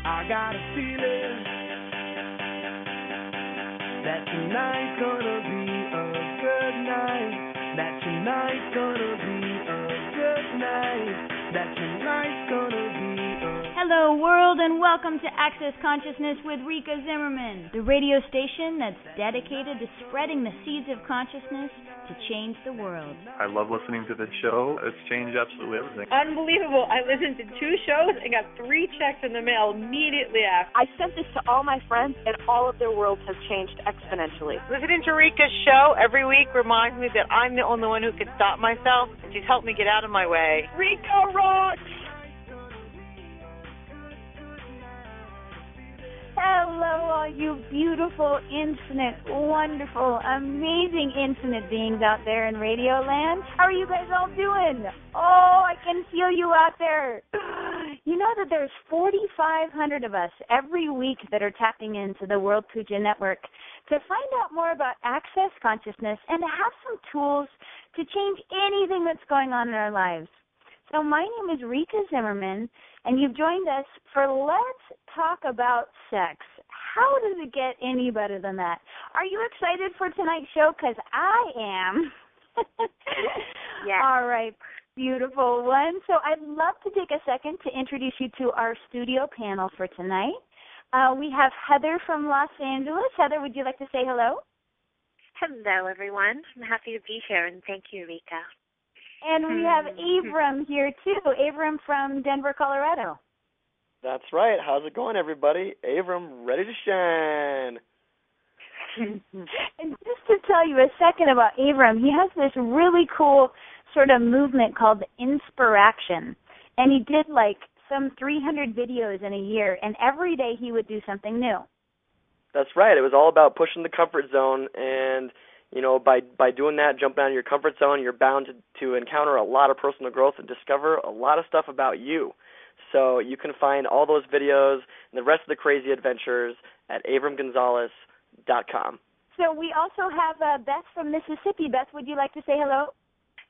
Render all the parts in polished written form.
I got a feeling that tonight's gonna be a good night. That tonight's gonna be a good night. That tonight's gonna be a... Hello, world, and welcome to Access Consciousness with Rikka Zimmerman, the radio station that's dedicated to spreading the seeds of consciousness to change the world. I love listening to this show. It's changed absolutely everything. Unbelievable. I listened to 2 shows and got 3 checks in the mail immediately after. I sent this to all my friends, and all of their worlds have changed exponentially. Listening to Rikka's show every week reminds me that I'm the only one who can stop myself, and she's helped me get out of my way. Rikka rocks! Hello, all you beautiful, infinite, wonderful, amazing infinite beings out there in Radio Land. How are you guys all doing? Oh, I can feel you out there. You know that there's 4,500 of us every week that are tapping into the World Puja Network to find out more about access consciousness and to have some tools to change anything that's going on in our lives. So my name is Rikka Zimmerman, and you've joined us for Let's Talk About Sex. How does it get any better than that? Are you excited for tonight's show? Because I am. Yes. All right, beautiful one. So I'd love to take a second to introduce you to our studio panel for tonight. We have Heather from Los Angeles. Heather, would you like to say hello? Hello, everyone. I'm happy to be here, and thank you, Rikka. And we have Abram here, too. Abram from Denver, Colorado. That's right. How's it going, everybody? Abram, ready to shine. And just to tell you a second about Abram, he has this really cool sort of movement called Inspiration. And he did like some 300 videos in a year, and every day he would do something new. That's right. It was all about pushing the comfort zone, and you know, by doing that, jumping out of your comfort zone, you're bound to encounter a lot of personal growth and discover a lot of stuff about you. So you can find all those videos and the rest of the crazy adventures at abramgonzalez.com. So we also have Beth from Mississippi. Beth, would you like to say hello?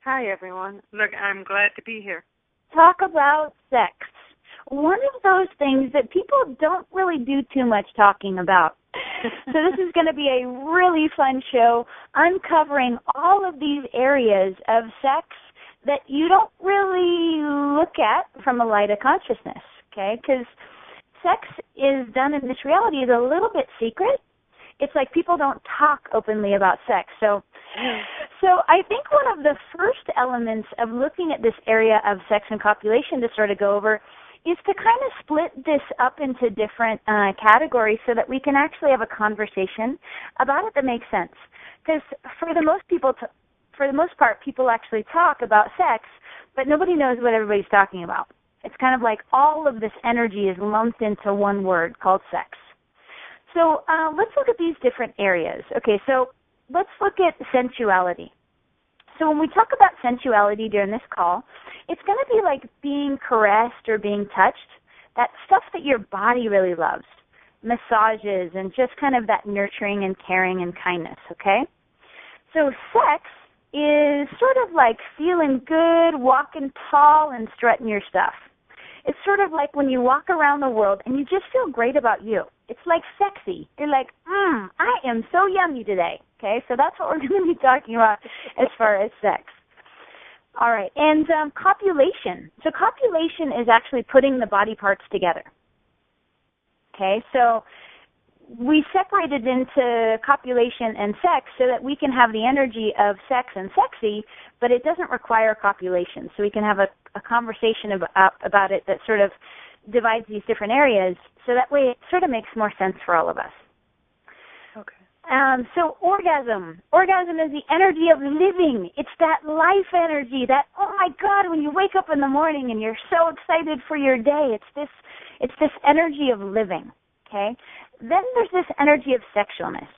Hi, everyone. Look, I'm glad to be here. Talk about sex. One of those things that people don't really do too much talking about. So this is going to be a really fun show uncovering all of these areas of sex that you don't really look at from a light of consciousness, okay? Because sex is done in this reality is a little bit secret. It's like people don't talk openly about sex. So I think one of the first elements of looking at this area of sex and copulation to sort of go over is to kind of split this up into different categories so that we can actually have a conversation about it that makes sense. Because for the most part, people actually talk about sex, but nobody knows what everybody's talking about. It's kind of like all of this energy is lumped into one word called sex. So let's look at these different areas. Okay, so let's look at sensuality. So when we talk about sensuality during this call, it's going to be like being caressed or being touched, that stuff that your body really loves, massages and just kind of that nurturing and caring and kindness, okay? So sex is sort of like feeling good, walking tall and strutting your stuff. It's sort of like when you walk around the world and you just feel great about you. It's like sexy. You're like, I am so yummy today. Okay, so that's what we're going to be talking about as far as sex. All right, and copulation. So copulation is actually putting the body parts together. Okay, so we separated into copulation and sex so that we can have the energy of sex and sexy, but it doesn't require copulation. So we can have a conversation about it that sort of divides these different areas, so that way it sort of makes more sense for all of us. Okay. So orgasm. Orgasm is the energy of living. It's that life energy, that, oh my God, when you wake up in the morning and you're so excited for your day, it's this energy of living, okay? Then there's this energy of sexualness.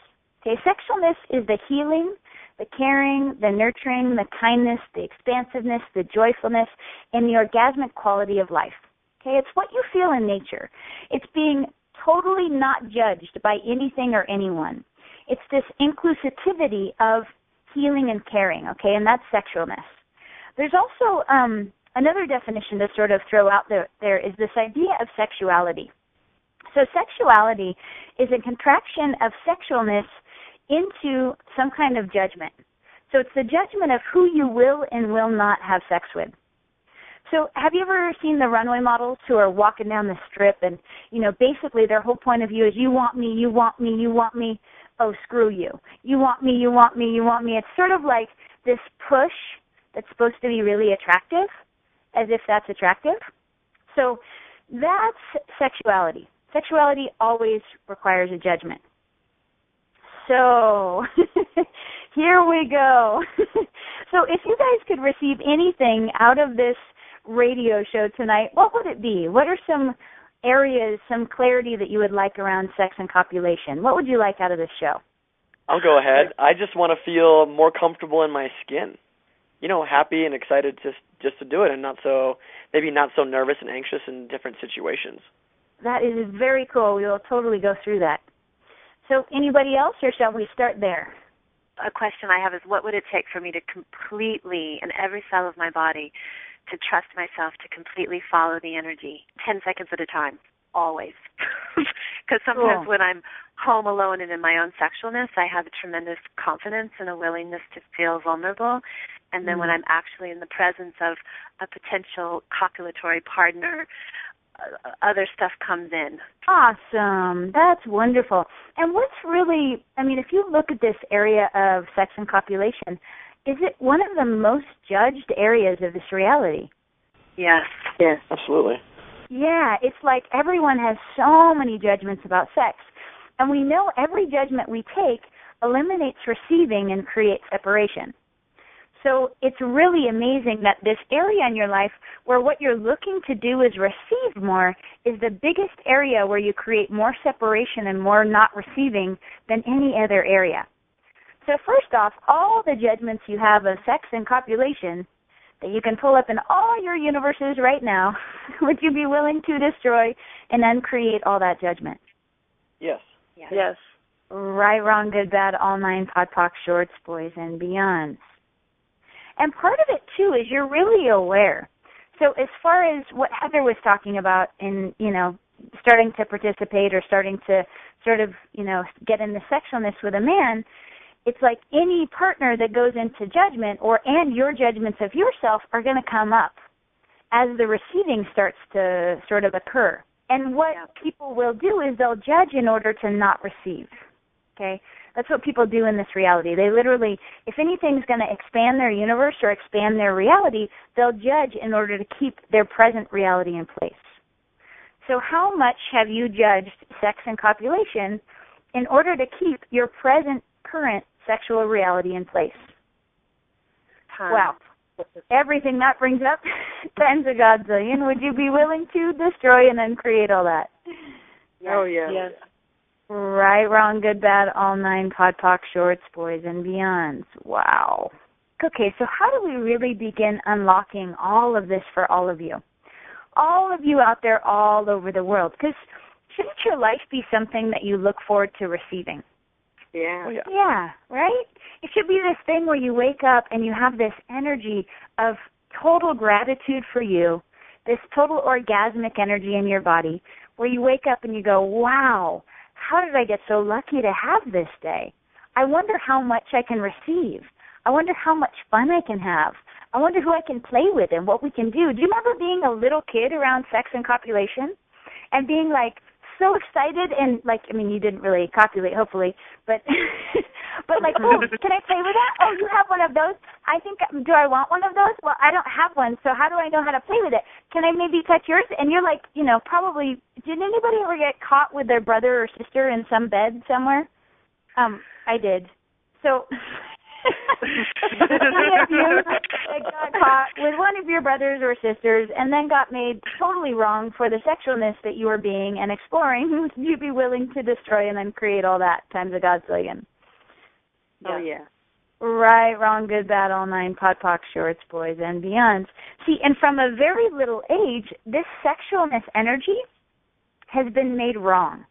Okay, sexualness is the healing, the caring, the nurturing, the kindness, the expansiveness, the joyfulness, and the orgasmic quality of life. Okay, it's what you feel in nature. It's being totally not judged by anything or anyone. It's this inclusivity of healing and caring, okay, and that's sexualness. There's also another definition to sort of throw out there is this idea of sexuality. So sexuality is a contraction of sexualness into some kind of judgment. So it's the judgment of who you will and will not have sex with. So have you ever seen the runway models who are walking down the strip and, basically their whole point of view is you want me, you want me, you want me. Oh, screw you. You want me, you want me, you want me. It's sort of like this push that's supposed to be really attractive, as if that's attractive. So that's sexuality. Sexuality always requires a judgment. So here we go. So if you guys could receive anything out of this radio show tonight, what would it be? What are some areas, some clarity that you would like around sex and copulation? What would you like out of this show? I'll go ahead. I just want to feel more comfortable in my skin. Happy and excited just to do it and maybe not so nervous and anxious in different situations. That is very cool. We will totally go through that. So anybody else, or shall we start there? A question I have is, what would it take for me to completely, in every cell of my body, to trust myself to completely follow the energy, 10 seconds at a time, always? Because sometimes when I'm home alone and in my own sexualness, I have a tremendous confidence and a willingness to feel vulnerable. And then when I'm actually in the presence of a potential copulatory partner, other stuff comes in. Awesome. That's wonderful. And what's really, if you look at this area of sex and copulation, is it one of the most judged areas of this reality? Yes. Yes, absolutely. Yeah, it's like everyone has so many judgments about sex. And we know every judgment we take eliminates receiving and creates separation. So it's really amazing that this area in your life where what you're looking to do is receive more is the biggest area where you create more separation and more not receiving than any other area. So first off, all the judgments you have of sex and copulation that you can pull up in all your universes right now, would you be willing to destroy and uncreate all that judgment? Yes. Yes. Right, wrong, good, bad, all nine, pod, poc, shorts, boys, and beyonds. And part of it, too, is you're really aware. So as far as what Heather was talking about in, starting to participate or starting to sort of, get in the sexualness with a man, it's like any partner that goes into judgment and your judgments of yourself are going to come up as the receiving starts to sort of occur. And what people will do is they'll judge in order to not receive. Okay? That's what people do in this reality. They literally, if anything's going to expand their universe or expand their reality, they'll judge in order to keep their present reality in place. So how much have you judged sex and copulation in order to keep your present, current sexual reality in place? Wow. Everything that brings up, tens of godzillion. Would you be willing to destroy and then create all that? Oh, yeah. Yes. Right, wrong, good, bad, all nine, pod, poc, shorts, boys, and beyonds. Wow. Okay, so how do we really begin unlocking all of this for all of you? All of you out there all over the world. Because shouldn't your life be something that you look forward to receiving? Yeah. Oh, yeah. Yeah, right? It should be this thing where you wake up and you have this energy of total gratitude for you, this total orgasmic energy in your body, where you wake up and you go, wow, how did I get so lucky to have this day? I wonder how much I can receive. I wonder how much fun I can have. I wonder who I can play with and what we can do. Do you remember being a little kid around sex and copulation and being like so excited and you didn't really copulate, hopefully, but but like, oh, can I play with that? Oh, you have one of those? Do I want one of those? Well, I don't have one, so how do I know how to play with it? Can I maybe touch yours? And you're like, probably, did anybody ever get caught with their brother or sister in some bed somewhere? I did. So any of you that got caught with one of your brothers or sisters and then got made totally wrong for the sexualness that you were being and exploring, would you be willing to destroy and then create all that times a godzillion? Oh, yeah. Right, wrong, good, bad, all nine, pod, poc, shorts, boys, and beyonds. See, and from a very little age, this sexualness energy has been made wrong.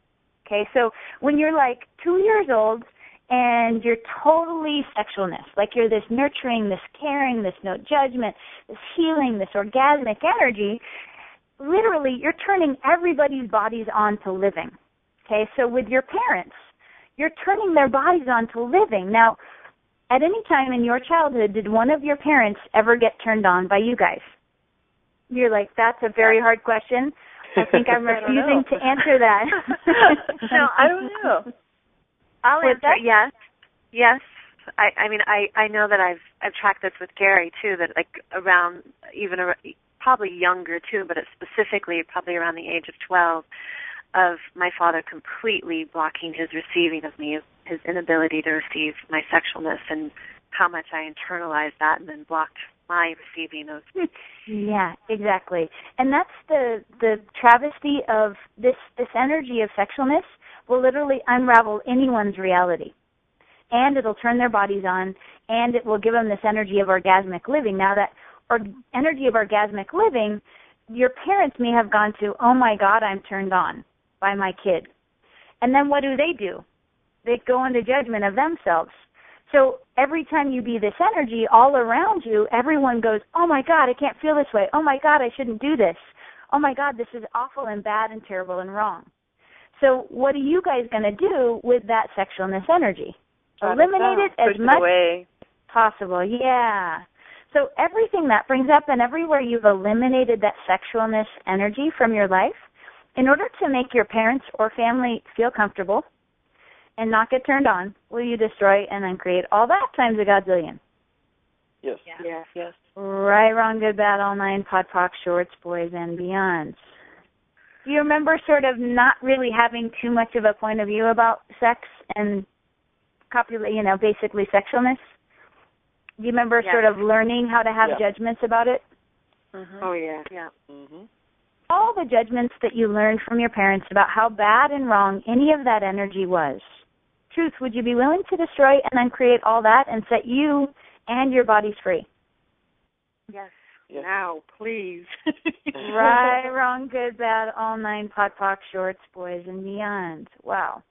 Okay, so when you're like 2 years old and you're totally sexualness, like you're this nurturing, this caring, this no judgment, this healing, this orgasmic energy, literally, you're turning everybody's bodies on to living. Okay, so with your parents, you're turning their bodies on to living. Now, at any time in your childhood, did one of your parents ever get turned on by you guys? You're like, that's a very hard question. I think I'm refusing to answer that. No, I don't know. I'll answer. Yes, yes. I mean, I know that I've tracked this with Gary too. That like around even probably younger too, but it's specifically probably around the age of 12, of my father completely blocking his receiving of me, his inability to receive my sexualness, and how much I internalized that and then blocked my receiving of. Yeah, exactly. And that's the travesty of this energy of sexualness will literally unravel anyone's reality. And it'll turn their bodies on, and it will give them this energy of orgasmic living. Now that energy of orgasmic living, your parents may have gone to, oh my God, I'm turned on by my kid. And then what do? They go into judgment of themselves. So every time you be this energy all around you, everyone goes, oh my God, I can't feel this way. Oh my God, I shouldn't do this. Oh my God, this is awful and bad and terrible and wrong. So what are you guys going to do with that sexualness energy? Eliminate it as much as possible. Yeah. So everything that brings up and everywhere you've eliminated that sexualness energy from your life, in order to make your parents or family feel comfortable and not get turned on, will you destroy and then create all that times a godzillion? Yes. Yes, yes. Right, wrong, good, bad, all nine, pod, poc, shorts, boys, and beyonds. Do you remember sort of not really having too much of a point of view about sex and basically sexualness? Do you remember sort of learning how to have judgments about it? Mm-hmm. Oh, yeah. Yeah. Mm-hmm. All the judgments that you learned from your parents about how bad and wrong any of that energy was. Truth, would you be willing to destroy and then create all that and set you and your bodies free? Yes. Yes. Now, please. Right, wrong, good, bad, all nine, pot, poc, shorts, boys, and beyond. Wow.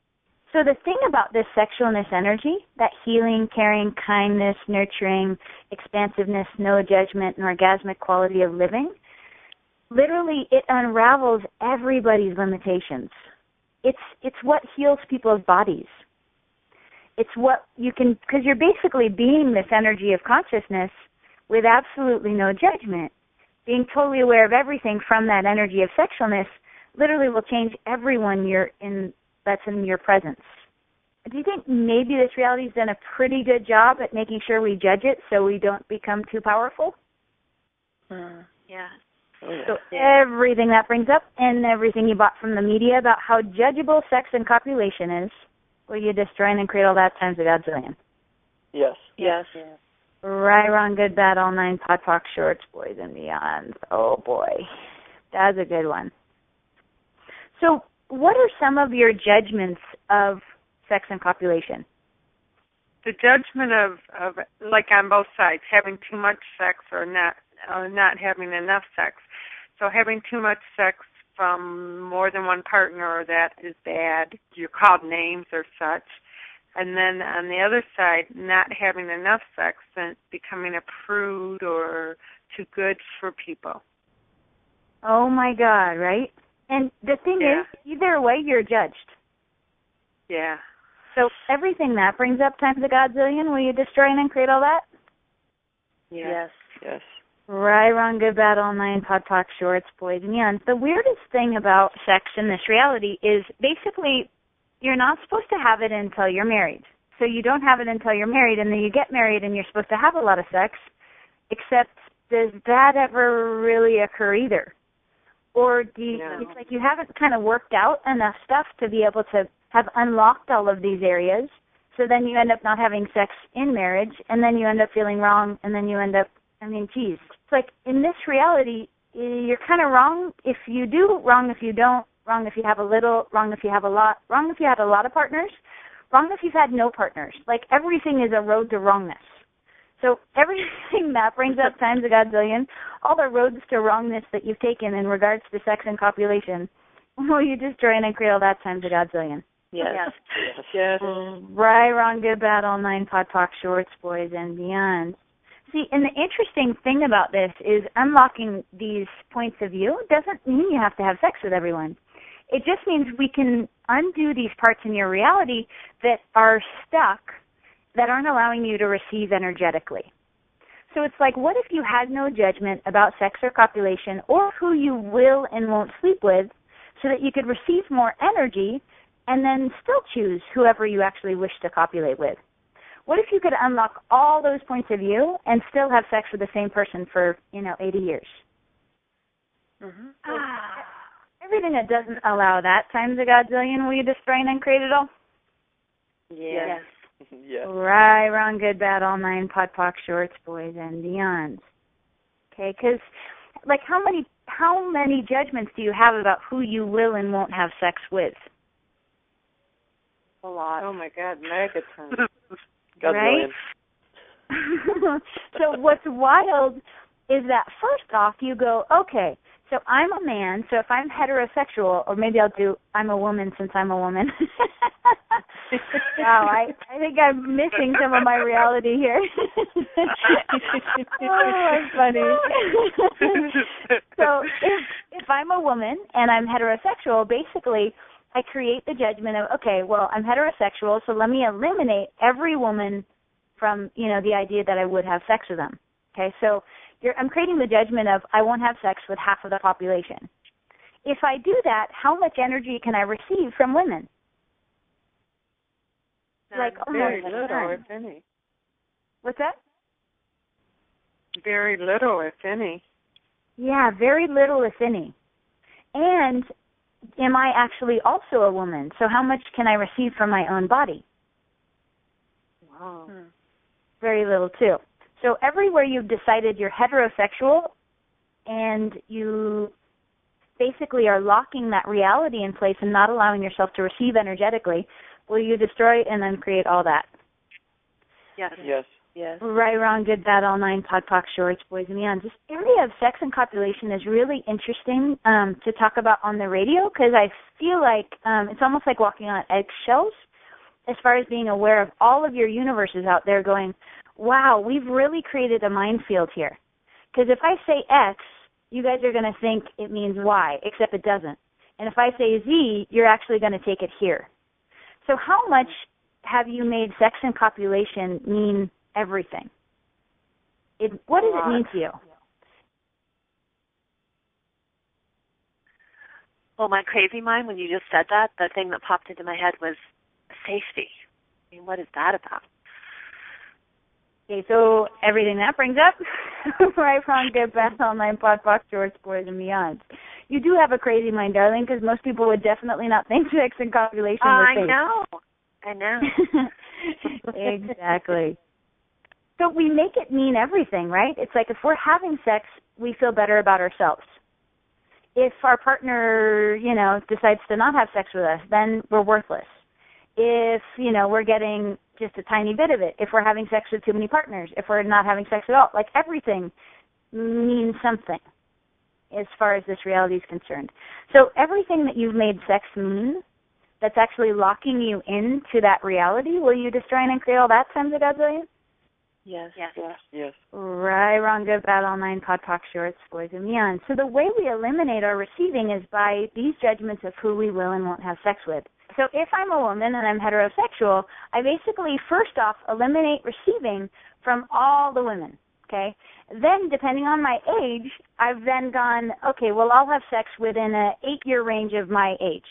So the thing about this sexualness energy, that healing, caring, kindness, nurturing, expansiveness, no judgment, and orgasmic quality of living, literally it unravels everybody's limitations. It's what heals people's bodies. It's what you can, because you're basically being this energy of consciousness with absolutely no judgment. Being totally aware of everything from that energy of sexualness literally will change everyone that's in your presence. Do you think maybe this reality's done a pretty good job at making sure we judge it so we don't become too powerful? Yeah. So everything that brings up and everything you bought from the media about how judgeable sex and copulation is, will you destroy and create all that times a godzillion? Yes. Yes. Right, wrong, good, bad, all nine, pot, poc, shorts, boys, and beyond. Oh, boy. That's a good one. So what are some of your judgments of sex and copulation? The judgment of like on both sides, having too much sex or not having enough sex. So having too much sex from more than one partner, that is bad. You're called names or such. And then on the other side, not having enough sex and becoming a prude or too good for people. Oh, my God, right? And the thing is, either way, you're judged. Yeah. So everything that brings up times a godzillion, will you destroy and then create all that? Yes. Yes. Right, wrong, good, bad, all nine, pod, poc, shorts, boys, and beyond. The weirdest thing about sex in this reality is basically you're not supposed to have it until you're married. So you don't have it until you're married, and then you get married and you're supposed to have a lot of sex, except does that ever really occur either? Or it's like you haven't kind of worked out enough stuff to be able to have unlocked all of these areas, so then you end up not having sex in marriage, and then you end up feeling wrong, and then you end up, geez. It's like in this reality, you're kind of wrong if you do, wrong if you don't, wrong if you have a little, wrong if you have a lot, wrong if you had a lot of partners, wrong if you've had no partners. Like everything is a road to wrongness. So everything that brings up times a godzillion, all the roads to wrongness that you've taken in regards to sex and copulation, will you destroy and create all that times a godzillion? Yes. Yes. Right, wrong, good, bad, all nine, pod, poc, shorts, boys, and beyond. See, and the interesting thing about this is unlocking these points of view doesn't mean you have to have sex with everyone. It just means we can undo these parts in your reality that are stuck, that aren't allowing you to receive energetically. So it's like, what if you had no judgment about sex or copulation or who you will and won't sleep with so that you could receive more energy and then still choose whoever you actually wish to copulate with? What if you could unlock all those points of view and still have sex with the same person for, 80 years? Mm-hmm. Everything that doesn't allow that times a godzillion, will you destroy and uncreate it all? Yes. Yes. Right, wrong, good, bad, all nine, pod, poc, shorts, boys, and beyonds. Okay, because, like, how many judgments do you have about who you will and won't have sex with? A lot. Oh, my God, megatons. Right? So what's wild is that first off you go, okay, so I'm a man, so if I'm heterosexual, or maybe I'm a woman since I'm a woman. Wow, I think I'm missing some of my reality here. Oh, that's funny. So if I'm a woman and I'm heterosexual, basically I create the judgment of, okay, well, I'm heterosexual, so let me eliminate every woman from, the idea that I would have sex with them. Okay, so I'm creating the judgment of I won't have sex with half of the population. If I do that, how much energy can I receive from women? Like very almost little, none. if any. What's that? Very little, if any. Yeah, very little, if any. And am I actually also a woman? So how much can I receive from my own body? Wow. Very little, too. So everywhere you've decided you're heterosexual and you basically are locking that reality in place and not allowing yourself to receive energetically, will you destroy and then create all that? Yes. Yes. Yes. Right, wrong, good, bad, all nine, pod, poc, shorts, boys, and beyond. This area of sex and copulation is really interesting to talk about on the radio because I feel like it's almost like walking on eggshells as far as being aware of all of your universes out there going, wow, we've really created a minefield here. Because if I say X, you guys are going to think it means Y, except it doesn't. And if I say Z, you're actually going to take it here. So how much have you made sex and copulation mean everything? What does it mean to you? Well, my crazy mind, when you just said that, the thing that popped into my head was safety. I mean, what is that about? Okay, so everything that brings up, right, wrong, good, bad, all nine, pod, poc, shorts, boys, and beyond. You do have a crazy mind, darling, because most people would definitely not think sex and copulation was safe. I know. Exactly. So we make it mean everything, right? It's like if we're having sex, we feel better about ourselves. If our partner, decides to not have sex with us, then we're worthless. If, we're getting just a tiny bit of it, if we're having sex with too many partners, if we're not having sex at all, like everything means something as far as this reality is concerned. So everything that you've made sex mean that's actually locking you into that reality, will you destroy and create all that times a godzillion? Yes. Right, wrong, good, bad, all nine, pod, poc, shorts, boys, and beyond. So the way we eliminate our receiving is by these judgments of who we will and won't have sex with. So if I'm a woman and I'm heterosexual, I basically first off eliminate receiving from all the women, okay? Then, depending on my age, I've then gone, okay, well, I'll have sex within an 8-year range of my age.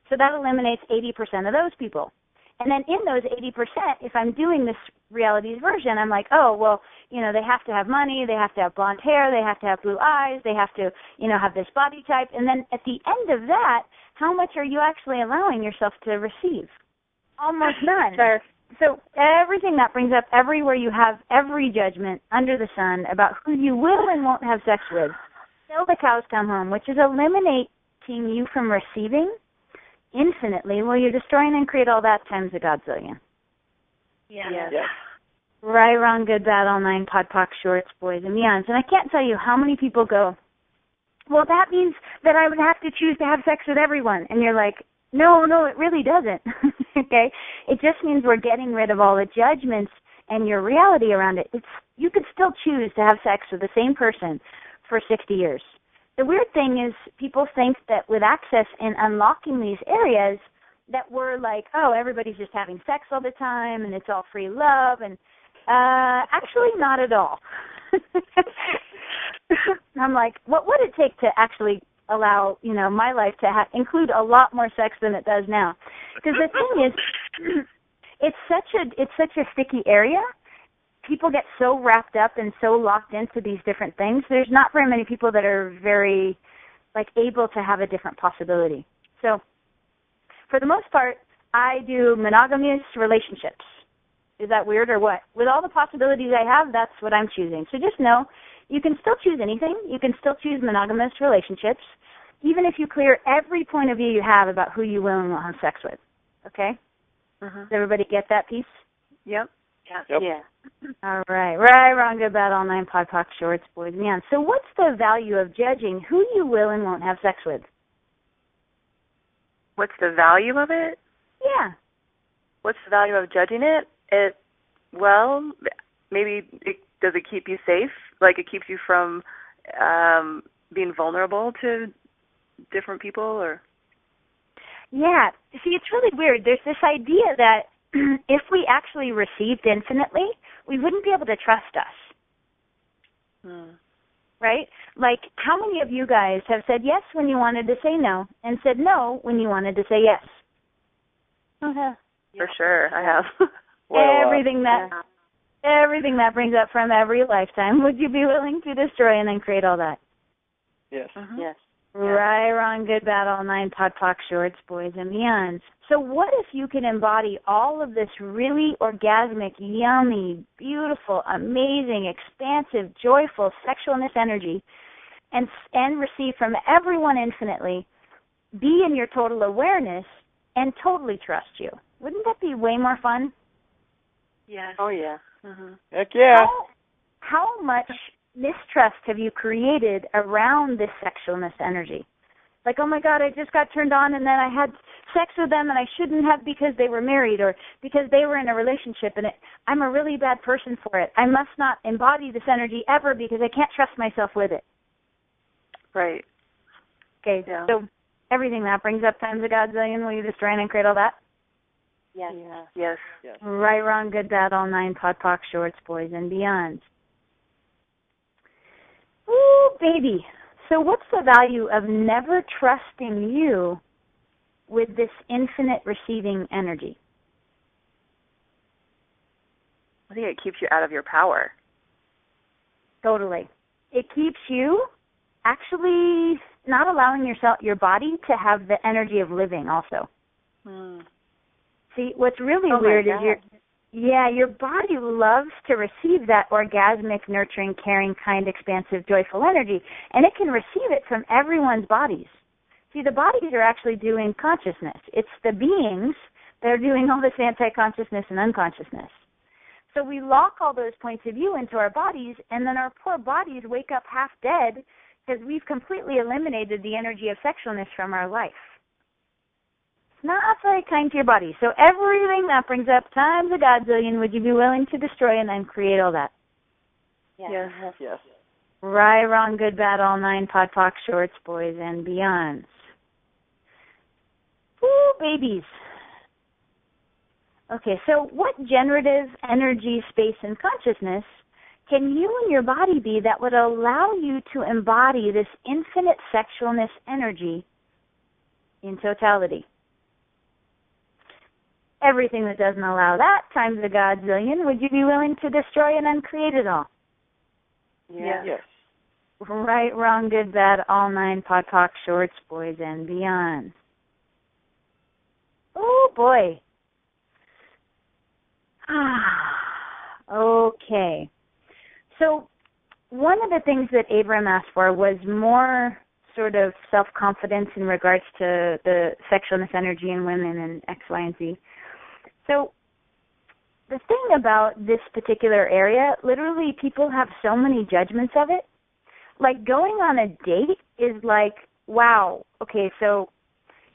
So that eliminates 80% of those people. And then in those 80%, if I'm doing this reality's version, I'm like, oh, well, they have to have money, they have to have blonde hair, they have to have blue eyes, they have to, have this body type. And then at the end of that, how much are you actually allowing yourself to receive? Almost none. Sure. So everything that brings up everywhere you have every judgment under the sun about who you will and won't have sex with, till the cows come home, which is eliminating you from receiving infinitely, will you destroy and create all that times a godzillion? Yes. Right, wrong, good, bad, all nine, pod, poc, shorts, boys, and beyonds. And I can't tell you how many people go, well, that means that I would have to choose to have sex with everyone. And you're like, no, it really doesn't. Okay? It just means we're getting rid of all the judgments and your reality around it, you could still choose to have sex with the same person for 60 years. The weird thing is people think that with access and unlocking these areas that we're like, oh, everybody's just having sex all the time and it's all free love, and actually not at all. I'm like, what would it take to actually allow, my life to include a lot more sex than it does now? Because the thing is, it's such a sticky area. People get so wrapped up and so locked into these different things. There's not very many people that are very, able to have a different possibility. So, for the most part, I do monogamous relationships. Is that weird or what? With all the possibilities I have, that's what I'm choosing. So just know, you can still choose anything. You can still choose monogamous relationships, even if you clear every point of view you have about who you will and won't have sex with. Okay? Does everybody get that piece? Yep. Yep. Yeah. All right. Right, wrong, good, bad, all nine, pod, poc, shorts, boys, and beyond. So what's the value of judging who you will and won't have sex with? What's the value of it? Yeah. What's the value of judging it? Does it keep you safe? It keeps you from being vulnerable to different people, or? Yeah. See, it's really weird. There's this idea that if we actually received infinitely, we wouldn't be able to trust us. Right? How many of you guys have said yes when you wanted to say no and said no when you wanted to say yes? For sure, I have. Everything that brings up from every lifetime, would you be willing to destroy and then create all that? Yes. Yes. Right, wrong, good, bad, all nine, pod, poc, shorts, boys, and beyonds. So what if you can embody all of this really orgasmic, yummy, beautiful, amazing, expansive, joyful sexualness energy and receive from everyone infinitely, be in your total awareness, and totally trust you? Wouldn't that be way more fun? Yes. Oh, yeah. Heck yeah. How much mistrust have you created around this sexualness energy? Oh my God, I just got turned on and then I had sex with them and I shouldn't have because they were married or because they were in a relationship and I'm a really bad person for it. I must not embody this energy ever because I can't trust myself with it. Right. Okay, yeah. So everything that brings up times a godzillion, will you destroy and create all that? Yes. Yes. Right, wrong, good, bad, all nine, pod, poc, shorts, boys, and beyond. Ooh, baby. So what's the value of never trusting you with this infinite receiving energy? I think it keeps you out of your power. Totally. It keeps you actually not allowing your body to have the energy of living also. See, what's really weird is your body loves to receive that orgasmic, nurturing, caring, kind, expansive, joyful energy, and it can receive it from everyone's bodies. See, the bodies are actually doing consciousness. It's the beings that are doing all this anti-consciousness and unconsciousness. So we lock all those points of view into our bodies, and then our poor bodies wake up half dead because we've completely eliminated the energy of sexualness from our life. Not very kind to your body. So everything that brings up times a godzillion, would you be willing to destroy and then create all that? Yes. Yes. Right, wrong, good, bad, all nine, pod, poc, shorts, boys, and beyonds. Ooh, babies. Okay, so what generative energy, space, and consciousness can you and your body be that would allow you to embody this infinite sexualness energy in totality? Everything that doesn't allow that times a godzillion, would you be willing to destroy and uncreate it all? Yes. Right, wrong, good, bad, all nine, pod, poc, shorts, boys, and beyond. Oh, boy. Okay. So one of the things that Abram asked for was more sort of self-confidence in regards to the sexualness energy in women and X, Y, and Z. So the thing about this particular area, literally people have so many judgments of it. Like going on a date is like, wow, okay, so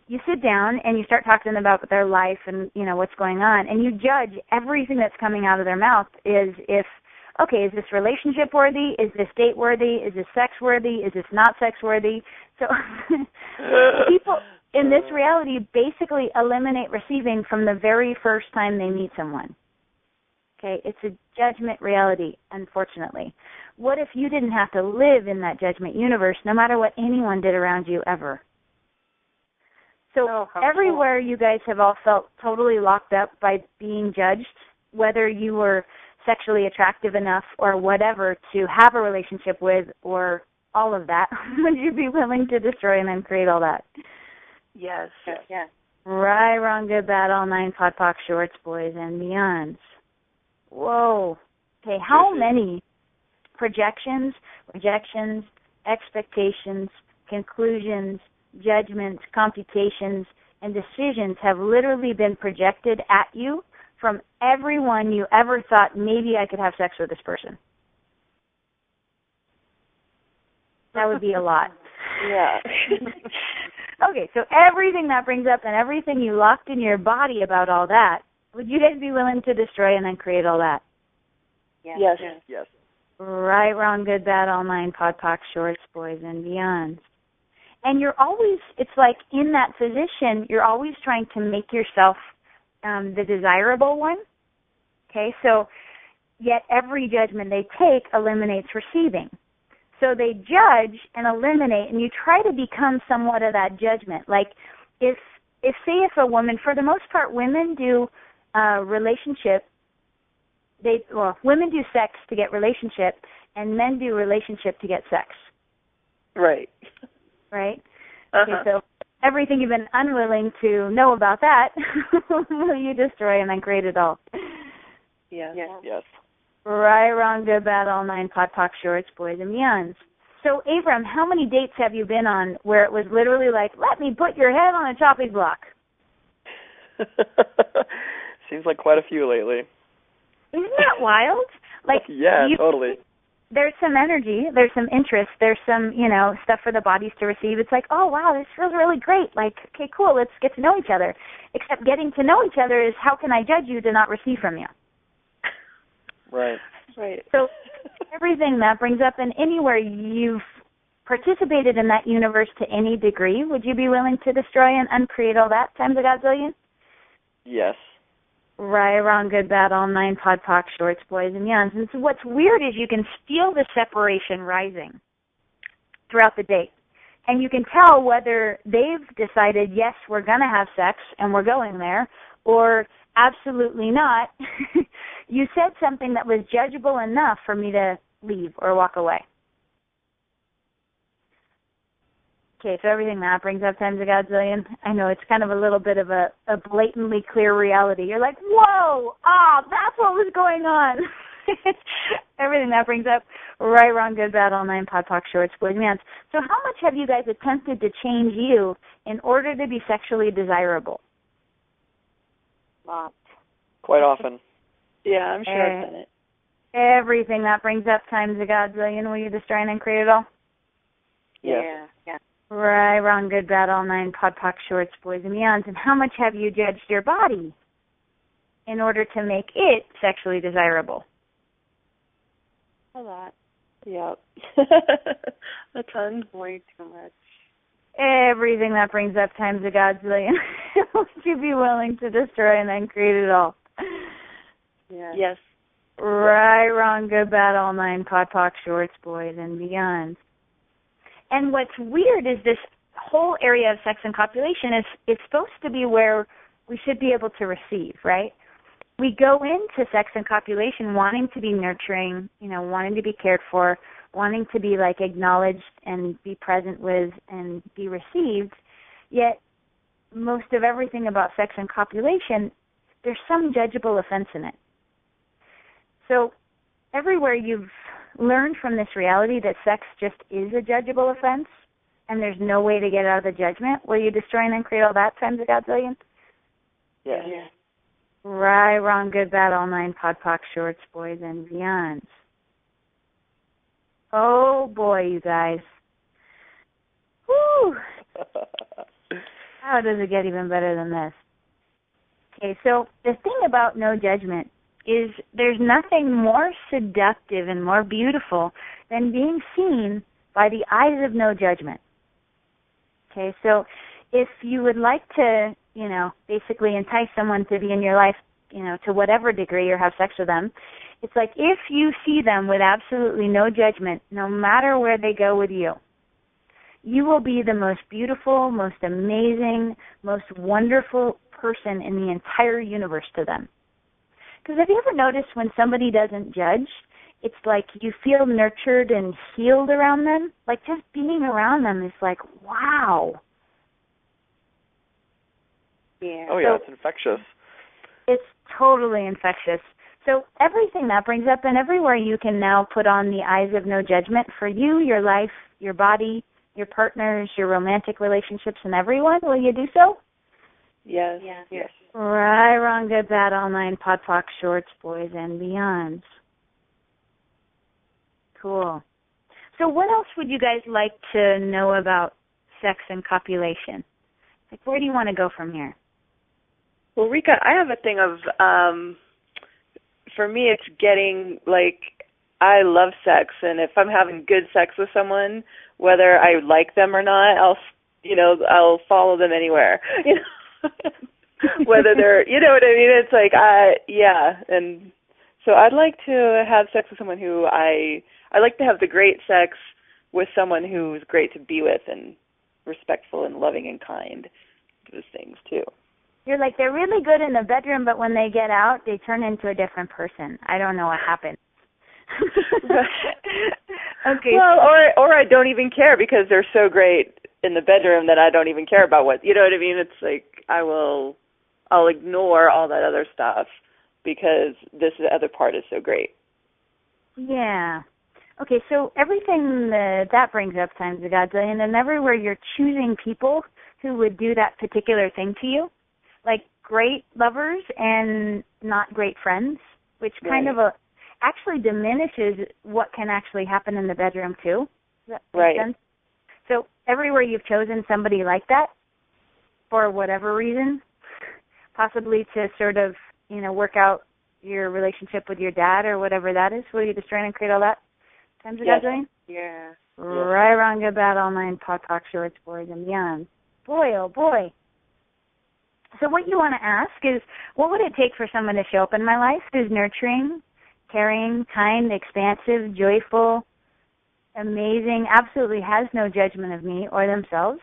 you sit down and you start talking to them about their life and, you know, what's going on, and you judge everything that's coming out of their mouth is this relationship worthy? Is this date worthy? Is this sex worthy? Is this not sex worthy? So people in this reality basically eliminate receiving from the very first time they meet someone. Okay, it's a judgment reality, unfortunately. What if you didn't have to live in that judgment universe, no matter what anyone did around you ever? So everywhere you guys have all felt totally locked up by being judged, whether you were sexually attractive enough or whatever to have a relationship with or all of that, would you be willing to destroy and uncreate all that? Yes. Yes. Right, wrong, good, bad, all nine, pod, poc, shorts, boys, and beyonds. Whoa. Okay, how many projections, rejections, expectations, conclusions, judgments, computations, and decisions have literally been projected at you from everyone you ever thought, maybe I could have sex with this person? That would be a lot. Yeah. Okay, so everything that brings up and everything you locked in your body about all that, would you guys be willing to destroy and then create all that? Yes. Right, wrong, good, bad, all nine, pod, poc, shorts, boys, and beyonds. And you're always, it's like in that position, you're always trying to make yourself the desirable one. Okay, so yet every judgment they take eliminates receiving. So they judge and eliminate, and you try to become somewhat of that judgment. Like if a woman, for the most part, women do relationship. Women do sex to get relationship, and men do relationship to get sex. Right. Right? Uh-huh. Okay, so everything you've been unwilling to know about that, will you destroy and then create it all? Yes. Right, wrong, good, bad, all nine, pod, poc, shorts, boys, and beyonds. So, Avram, how many dates have you been on where it was literally like, let me put your head on a chopping block? Seems like quite a few lately. Isn't that wild? Like, yeah, totally. There's some energy, there's some interest, there's some, stuff for the bodies to receive. It's like, oh, wow, this feels really great. Like, okay, cool, let's get to know each other. Except getting to know each other is, how can I judge you to not receive from you? Right. So everything that brings up, and anywhere you've participated in that universe to any degree, would you be willing to destroy and uncreate all that times a godzillion? Yes. Right, wrong, good, bad, all nine, pod, poc, shorts, boys, and beyonds. And so what's weird is you can feel the separation rising throughout the day. And you can tell whether they've decided, yes, we're going to have sex and we're going there, or absolutely not. You said something that was judgeable enough for me to leave or walk away. Okay, so everything that brings up times a godzillion. I know it's kind of a little bit of a blatantly clear reality. You're like, whoa, that's what was going on. Everything that brings up right, wrong, good, bad, all nine, pod, poc, shorts, boys, and beyonds. So how much have you guys attempted to change you in order to be sexually desirable? Lots. Quite often. Yeah, I'm sure I've done it. Everything that brings up times a godzillion, will you destroy and create it all? Yes. Yeah. Right, wrong, good, bad, all nine, pod, poc, shorts, boys, and beyonds. And how much have you judged your body in order to make it sexually desirable? A lot. Yep. A ton. Way too much. Everything that brings up times a godzillion. Would you be willing to destroy and then create it all? Yes. Right, wrong, good, bad, all nine, pod, poc, shorts, boys, and beyond. And what's weird is this whole area of sex and copulation it's supposed to be where we should be able to receive, right? We go into sex and copulation wanting to be nurturing, wanting to be cared for, wanting to be like acknowledged and be present with and be received. Yet most of everything about sex and copulation, there's some judgeable offense in it. So everywhere you've learned from this reality that sex just is a judgeable offense and there's no way to get out of the judgment, will you destroy and then create all that times a godzillion? Yes. Yeah. Right, wrong, good, bad, all nine, pod, poc, shorts, boys, and beyonds. Oh, boy, you guys. Whew. How does it get even better than this? Okay, so the thing about no judgment is there's nothing more seductive and more beautiful than being seen by the eyes of no judgment. Okay, so if you would like to, basically entice someone to be in your life, to whatever degree or have sex with them, it's like if you see them with absolutely no judgment, no matter where they go with you, you will be the most beautiful, most amazing, most wonderful person in the entire universe to them. Because have you ever noticed when somebody doesn't judge, it's like you feel nurtured and healed around them? Like just being around them is like, wow. Yeah. Oh, yeah, it's infectious. It's totally infectious. So everything that brings up and everywhere you can now put on the eyes of no judgment for you, your life, your body, your partners, your romantic relationships, and everyone. Will you do so? Yes. Yes. Right, wrong, good, bad, all nine, pod, poc, shorts, boys, and beyonds. Cool. So what else would you guys like to know about sex and copulation? Like, where do you want to go from here? Well, Rikka, I have a thing of, for me, it's getting, I love sex, and if I'm having good sex with someone, whether I like them or not, I'll follow them anywhere, whether they're, you know what I mean? It's like, and so I'd like to have sex with someone who I like to have the great sex with someone who's great to be with and respectful and loving and kind. Those things, too. You're like, they're really good in the bedroom, but when they get out, they turn into a different person. I don't know what happened. Okay. Well, or I don't even care because they're so great in the bedroom that I don't even care about what, you know what I mean? It's like I'll ignore all that other stuff because this other part is so great. Yeah. Okay, so everything that brings up times a godzillion, and everywhere you're choosing people who would do that particular thing to you, like great lovers and not great friends, which kind of actually diminishes what can actually happen in the bedroom too. Does that make sense? So everywhere you've chosen somebody like that, for whatever reason, possibly to sort of, work out your relationship with your dad or whatever that is, will you destroy and create all that times a godzillion? Yeah. Right, wrong, good, bad, all nine, pod, poc, shorts, boys, and beyond. Boy, oh boy. So what you want to ask is, what would it take for someone to show up in my life who's nurturing, caring, kind, expansive, joyful, amazing, absolutely has no judgment of me or themselves,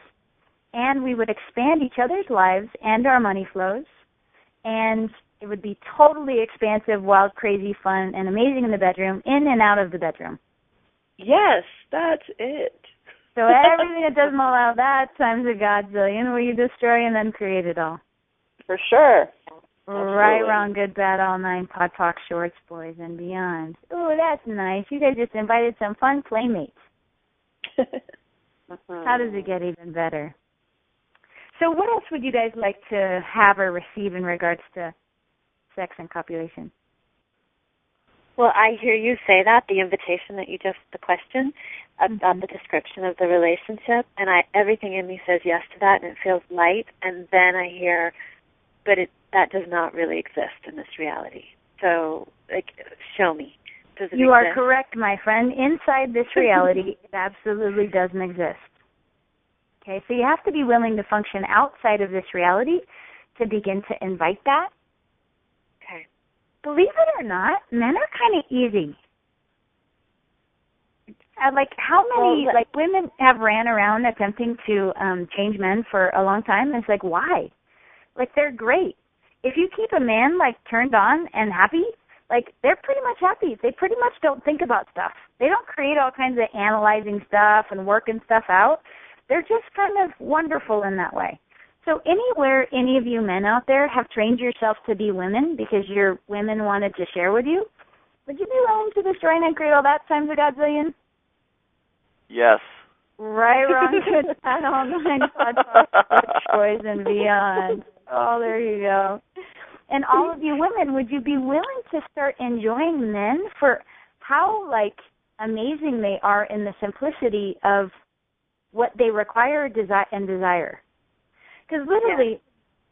and we would expand each other's lives and our money flows, and it would be totally expansive, wild, crazy, fun, and amazing in the bedroom, in and out of the bedroom. Yes, that's it. So everything that doesn't allow that times a godzillion, will you destroy and then create it all? For sure. Right, wrong, good, bad, all nine, pod, poc, shorts, boys, and beyond. Oh, that's nice. You guys just invited some fun playmates. How does it get even better? So what else would you guys like to have or receive in regards to sex and copulation? Well, I hear you say that, the invitation that the question about the description of the relationship, and everything in me says yes to that, and it feels light, and then I hear, but that does not really exist in this reality. So, show me. Does it You exist? are correct, my friend. Inside this reality, it absolutely doesn't exist. Okay, so you have to be willing to function outside of this reality to begin to invite that. Okay. Believe it or not, men are kind of easy. How many women have ran around attempting to change men for a long time? And it's why? They're great. If you keep a man turned on and happy, they're pretty much happy. They pretty much don't think about stuff. They don't create all kinds of analyzing stuff and working stuff out. They're just kind of wonderful in that way. So anywhere any of you men out there have trained yourself to be women because your women wanted to share with you, would you be willing to destroy and create all that times a godzillion? Yes. Right, wrong, good, bad, all nine, boys, and beyond. Oh, there you go. And all of you women, would you be willing to start enjoying men for how, amazing they are in the simplicity of what they require and desire? Because literally,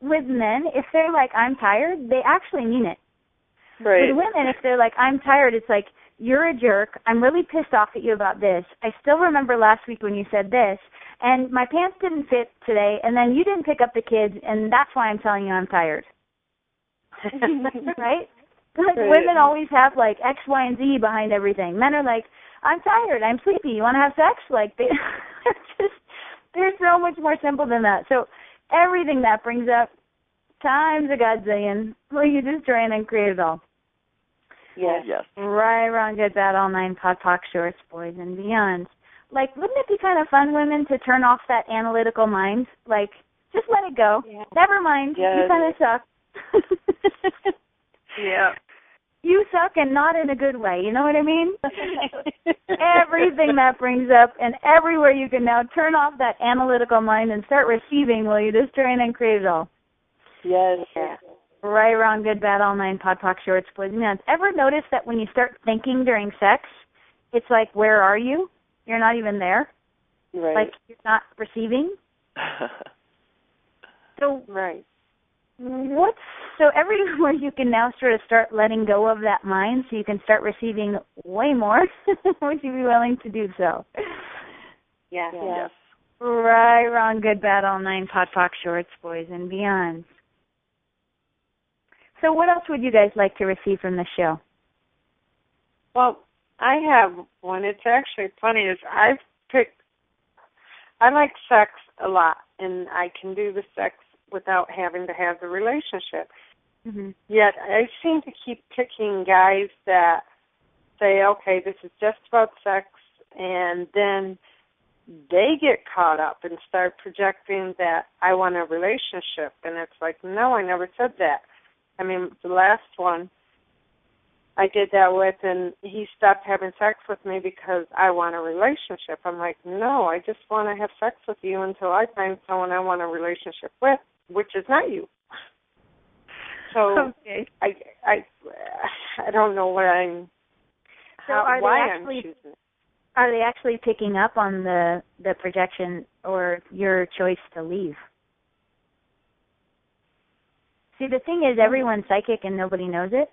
with men, if they're like, I'm tired, they actually mean it. Right. With women, if they're like, I'm tired, it's like, you're a jerk. I'm really pissed off at you about this. I still remember last week when you said this, and my pants didn't fit today, and then you didn't pick up the kids, and that's why I'm telling you I'm tired. Right? Like, women always have, like, X, Y, and Z behind everything. Men are like, I'm tired, I'm sleepy, you want to have sex? Like, they're so much more simple than that. So everything that brings up times a godzillion, well, you just try and uncreate it all. Yes. Right, wrong, good, bad, all nine, pod, poc, shorts, boys, and beyond. Like, wouldn't it be kind of fun, women, to turn off that analytical mind? Like, just let it go. Yeah. Never mind. Yes. You kind of suck. Yeah. You suck, and not in a good way. You know what I mean? Everything that brings up, and everywhere you can now turn off that analytical mind and start receiving while you just try and create it all. Yes. Yeah. Right, wrong, good, bad, all nine, pod, poc, shorts, boys, and beyond. Ever notice that when you start thinking during sex, it's like, where are you? You're not even there. Right. Like, you're not receiving. So, right. So everywhere you can now sort of start letting go of that mind so you can start receiving way more. Would you be willing to do so? Yes. Yes. Right, wrong, good, bad, all nine, pod, poc, shorts, boys, and beyond. So what else would you guys like to receive from the show? Well, I have one. It's actually funny. I like sex a lot, and I can do the sex without having to have the relationship. Mm-hmm. Yet I seem to keep picking guys that say, okay, this is just about sex, and then they get caught up and start projecting that I want a relationship. And it's like, no, I never said that. I mean, the last one I did that with, and he stopped having sex with me because I want a relationship. I'm like, no, I just want to have sex with you until I find someone I want a relationship with, which is not you. So okay. I don't know what I'm. Why I'm choosing it. Are they actually picking up on the projection or your choice to leave? See, the thing is, everyone's psychic and nobody knows it.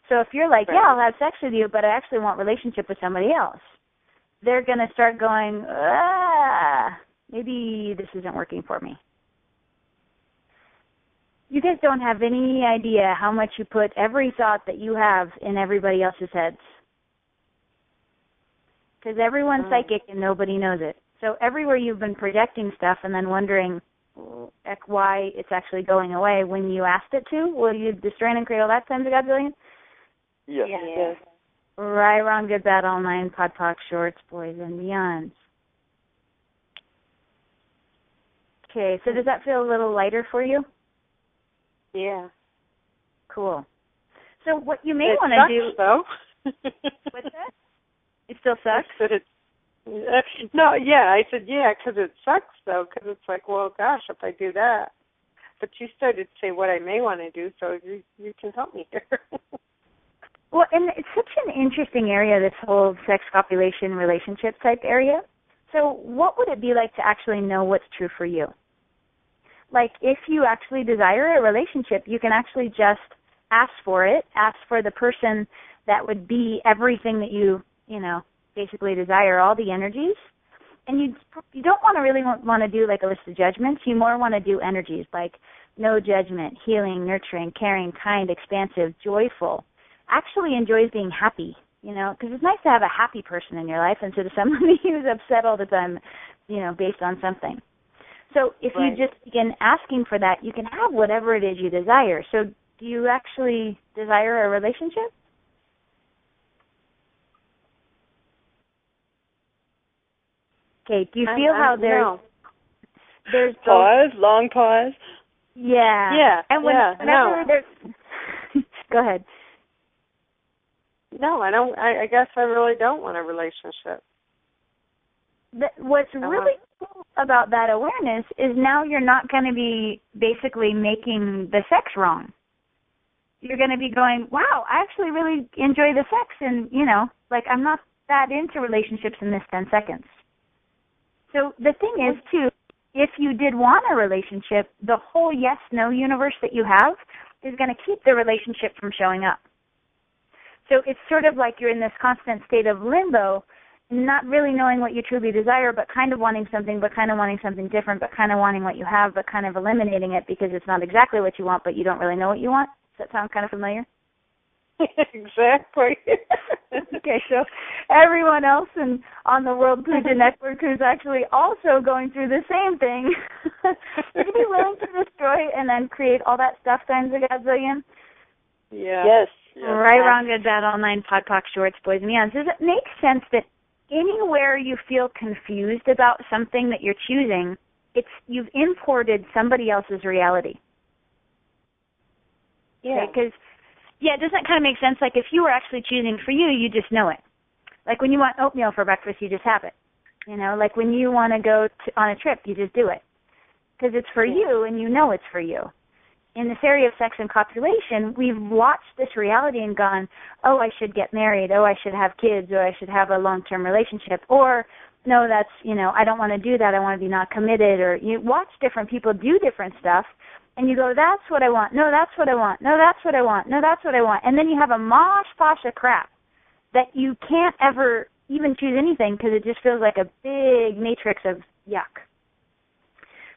So if you're like, yeah, I'll have sex with you, but I actually want a relationship with somebody else, they're going to start going, maybe this isn't working for me. You guys don't have any idea how much you put every thought that you have in everybody else's heads. Because everyone's psychic and nobody knows it. So everywhere you've been projecting stuff and then wondering why it's actually going away when you asked it to, will you destroy and create all that times a godzillion? Yes. Yes. Right, wrong, good, bad, all nine, pod, poc, shorts, boys, and beyond. Okay, so does that feel a little lighter for you? Yeah. Cool. So what you may want to do... Though. What's that? It still sucks? I said no, yeah, I said yeah, because it sucks, though, because it's like, well, gosh, if I do that. But you started to say what I may want to do, so you can help me here. Well, and it's such an interesting area, this whole sex, copulation, relationship type area. So what would it be like to actually know what's true for you? Like, if you actually desire a relationship, you can actually just ask for it, ask for the person that would be everything that you basically desire, all the energies. And you don't really want to do like a list of judgments. You more want to do energies like no judgment, healing, nurturing, caring, kind, expansive, joyful. Actually enjoys being happy, because it's nice to have a happy person in your life instead of somebody who's upset all the time, based on something. So if you just begin asking for that, you can have whatever it is you desire. So do you actually desire a relationship? Okay, do you feel how there's pause, long pause? Yeah. Yeah. And whenever there's go ahead. No, I don't. I guess I really don't want a relationship. What's really cool about that awareness is now you're not going to be basically making the sex wrong. You're going to be going, wow, I actually really enjoy the sex, and, I'm not that into relationships in this 10 seconds. So the thing is, too, if you did want a relationship, the whole yes-no universe that you have is going to keep the relationship from showing up. So it's sort of like you're in this constant state of limbo, not really knowing what you truly desire, but kind of wanting something, but kind of wanting something different, but kind of wanting what you have, but kind of eliminating it because it's not exactly what you want, but you don't really know what you want. Does that sound kind of familiar? Exactly. Okay, so everyone else on the World Puja Network who's actually also going through the same thing, would you be willing to destroy and then create all that stuff times a gazillion? Yeah. Yes. Right, wrong, good, bad, all nine, pod, poc, shorts, boys, and beyonds. Does it make sense that anywhere you feel confused about something that you're choosing, you've imported somebody else's reality? Yeah. Because, it doesn't kind of make sense. Like if you were actually choosing for you, you just know it. Like when you want oatmeal for breakfast, you just have it. You know, like when you want to go on a trip, you just do it. Because it's for you and you know it's for you. In this area of sex and copulation, we've watched this reality and gone, oh, I should get married, oh, I should have kids, or I should have a long-term relationship, or no, that's, I don't want to do that, I want to be not committed, or you watch different people do different stuff, and you go, that's what I want, no, that's what I want, no, that's what I want, no, that's what I want, and then you have a mosh-posh of crap that you can't ever even choose anything because it just feels like a big matrix of yuck.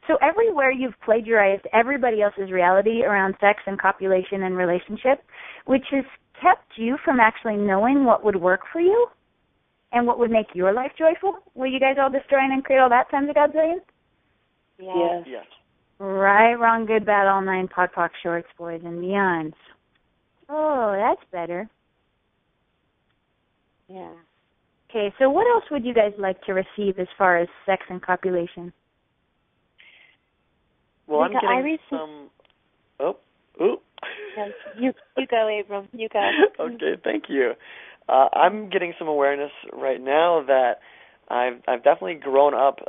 So everywhere you've plagiarized everybody else's reality around sex and copulation and relationship, which has kept you from actually knowing what would work for you and what would make your life joyful. Will you guys all destroy and create all that times a godzillion? Yes. Yes. Right, wrong, good, bad, all nine, pod, poc, shorts, boys, and beyonds. Oh, that's better. Yeah. Okay, so what else would you guys like to receive as far as sex and copulation? Well, I'm getting some... Oh. Yes, you go, Abram. You go. Okay, thank you. I'm getting some awareness right now that I've definitely grown up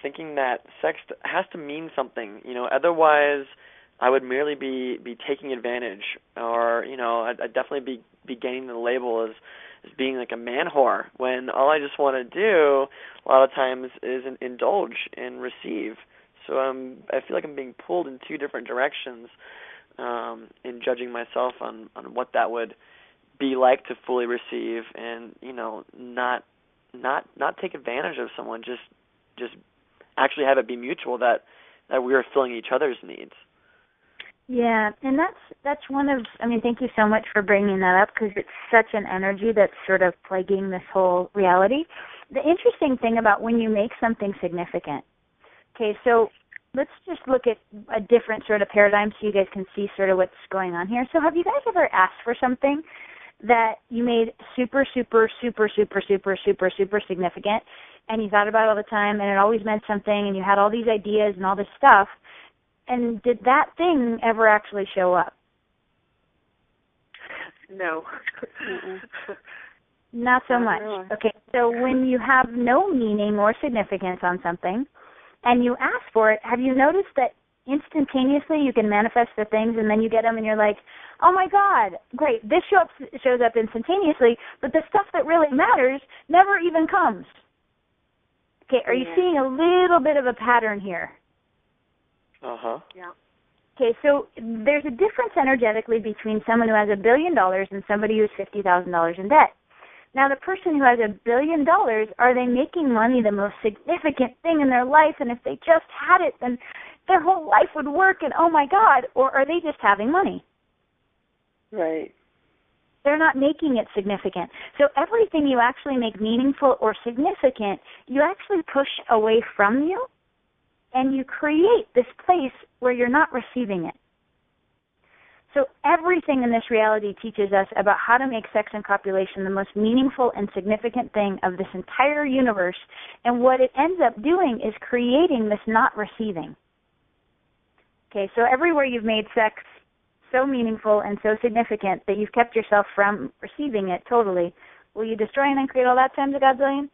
thinking that sex has to mean something. Otherwise I would merely be taking advantage, or I'd definitely be gaining the label as being like a man whore, when all I just want to do a lot of times is indulge and receive. So I feel like I'm being pulled in two different directions in judging myself on what that would be like to fully receive and, not take advantage of someone, just actually have it be mutual, that we are filling each other's needs. Yeah, and that's one of, thank you so much for bringing that up, because it's such an energy that's sort of plaguing this whole reality. The interesting thing about when you make something significant, okay, so let's just look at a different sort of paradigm so you guys can see sort of what's going on here. So have you guys ever asked for something that you made super, super, super, super, super, super, super significant, and you thought about it all the time, and it always meant something, and you had all these ideas and all this stuff, and did that thing ever actually show up? No. Not so much. Okay, so when you have no meaning or significance on something, and you ask for it, have you noticed that instantaneously you can manifest the things, and then you get them and you're like, oh my God, great, this shows up instantaneously, but the stuff that really matters never even comes. Okay, are you seeing a little bit of a pattern here? Uh-huh. Yeah. Okay, so there's a difference energetically between someone who has $1 billion and somebody who's $50,000 in debt. Now, the person who has $1 billion, are they making money the most significant thing in their life, and if they just had it, then their whole life would work, and oh my God, or are they just having money? Right. They're not making it significant. So everything you actually make meaningful or significant, you actually push away from you, and you create this place where you're not receiving it. So everything in this reality teaches us about how to make sex and copulation the most meaningful and significant thing of this entire universe, and what it ends up doing is creating this not receiving. Okay, so everywhere you've made sex so meaningful and so significant that you've kept yourself from receiving it totally, will you destroy and then create all that times a godzillion?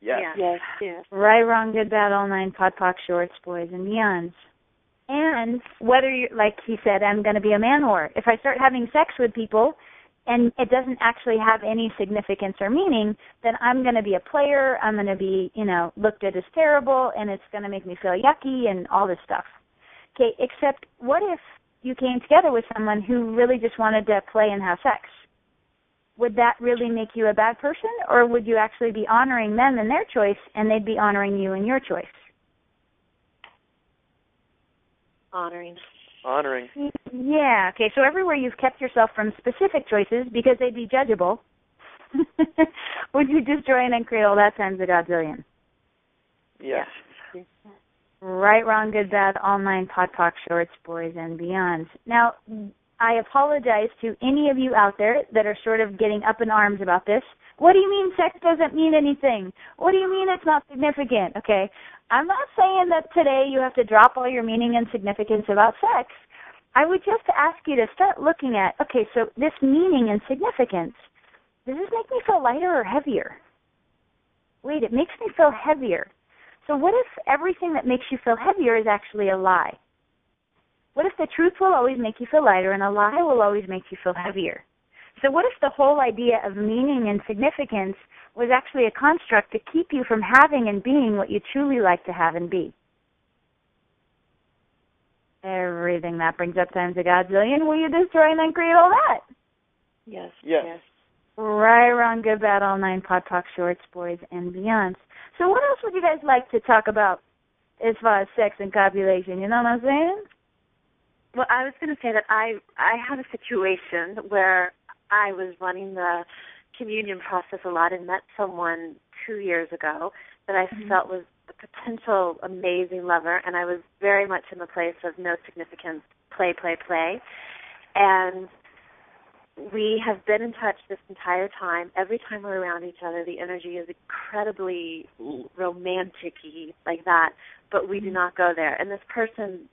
Yes. Yes. Right, wrong, good, bad, all nine, pod, poc, shorts, boys, and beyonds. And whether you're, like he said, I'm going to be a man whore. If I start having sex with people and it doesn't actually have any significance or meaning, then I'm going to be a player, I'm going to be, looked at as terrible, and it's going to make me feel yucky and all this stuff. Okay, except what if you came together with someone who really just wanted to play and have sex? Would that really make you a bad person, or would you actually be honoring them and their choice, and they'd be honoring you and your choice? Honoring. Yeah, okay, so everywhere you've kept yourself from specific choices because they'd be judgeable, would you just join and create all that times a godzillion? Yes. Right, wrong, good, bad, all nine, pod, poc, shorts, boys, and beyonds. Now, I apologize to any of you out there that are sort of getting up in arms about this. What do you mean sex doesn't mean anything? What do you mean it's not significant? Okay, I'm not saying that today you have to drop all your meaning and significance about sex. I would just ask you to start looking at, okay, so this meaning and significance, does this make me feel lighter or heavier? Wait, it makes me feel heavier. So what if everything that makes you feel heavier is actually a lie? What if the truth will always make you feel lighter and a lie will always make you feel heavier? So what if the whole idea of meaning and significance was actually a construct to keep you from having and being what you truly like to have and be? Everything that brings up times a godzillion, will you destroy and then create all that? Yes. Right, wrong, good, bad, all nine, pod, poc, shorts, boys, and beyonds. So what else would you guys like to talk about as far as sex and copulation? You know what I'm saying? Well, I was going to say that I had a situation where I was running the communion process a lot and met someone 2 years ago that I felt was a potential amazing lover, and I was very much in the place of no significance, play. And we have been in touch this entire time. Every time we're around each other, the energy is incredibly romantic-y like that, but we do not go there. And this person,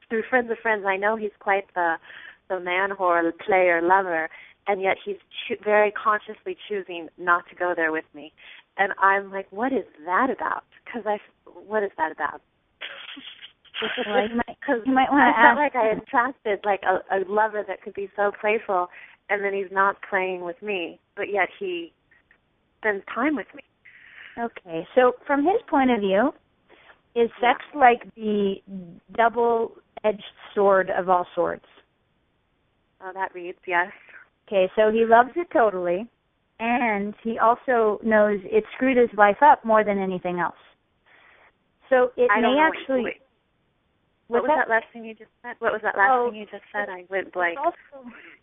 through friends of friends, I know he's quite the man whore, the player, lover, and yet he's very consciously choosing not to go there with me. And I'm like, what is that about? What is that about? Well, you might want to I felt ask. like I attracted like a lover that could be so playful, and then he's not playing with me, but yet he spends time with me. Okay, so from his point of view, is sex like the double-edged sword of all swords? Oh, that reads, yes. Okay, so he loves it totally, and he also knows it screwed his life up more than anything else. So it may actually... What was that last thing you just said? What was that last thing you just said? I went blank.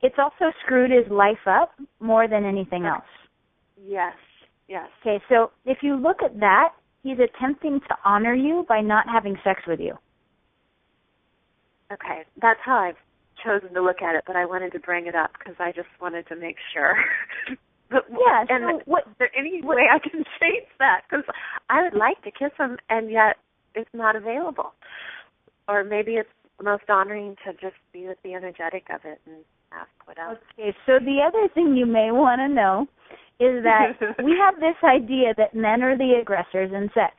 It's also screwed his life up more than anything else. Yes. Okay, so if you look at that, he's attempting to honor you by not having sex with you. Okay, that's how I've chosen to look at it, but I wanted to bring it up because I just wanted to make sure. Is there any way I can change that? Because I would like to kiss him, and yet it's not available. Or maybe it's most honoring to just be with the energetic of it and ask what else. Okay, so the other thing you may want to know is that we have this idea that men are the aggressors in sex.